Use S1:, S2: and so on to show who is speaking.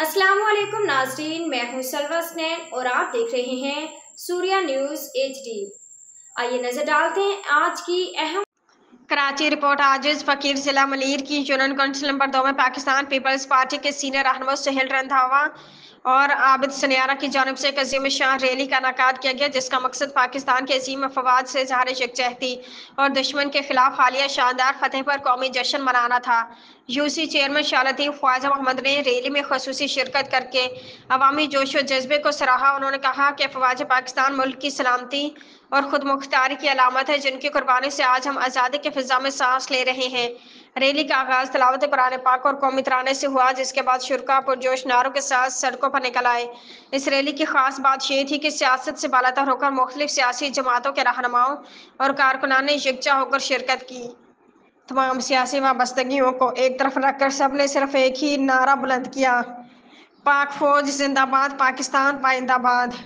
S1: अस्सलाम वालेकुम नाज़रीन, मैं हूं सलवा स्नैन और आप देख रहे हैं सूर्या न्यूज़ HD। आइए नजर डालते हैं आज की अहम
S2: कराची रिपोर्ट। आजिज फकीर जिला मलीर की यूनियन काउंसिल नंबर 2 में पाकिस्तान पीपल्स पार्टी के सीनियर रहनुमा सुहेल रंधावा और आबिद सनियारा की जानिब से एक अजीम शान रैली का इनेकाद किया गया, जिसका मकसद पाकिस्तान के अजीम अफवाज से इज़हार यकजहती और दुश्मन के खिलाफ हालिया शानदार फतेह पर कौमी जश्न मनाना था। यूसी चेयरमैन शालतीफ़ ख्वाजा मोहम्मद ने रैली में खसूसी शिरकत करके अवामी जोश व जज्बे को सराहा। उन्होंने कहा कि अफवाज पाकिस्तान मुल्क की सलामती और खुद मुख्तारी की अलामत है, जिनकी कुर्बानी से आज हम आज़ादी के फिजा में सांस ले रहे हैं। रैली का आगाज तिलावत कुरान पाक और कौमी तराने से हुआ, जिसके बाद शुरका पुरजोश नारों के साथ सड़कों पर निकल आए। इस रैली की खास बात यह थी कि सियासत से बालातर होकर मुख्तलिफ सियासी जमातों के रहनुमाओं और कारकुनान ने यकजा होकर शिरकत की। तमाम सियासी वाबस्तगियों को एक तरफ रखकर सब ने सिर्फ एक ही नारा बुलंद किया, पाक फौज जिंदाबाद, पाकिस्तान पाइंदाबाद।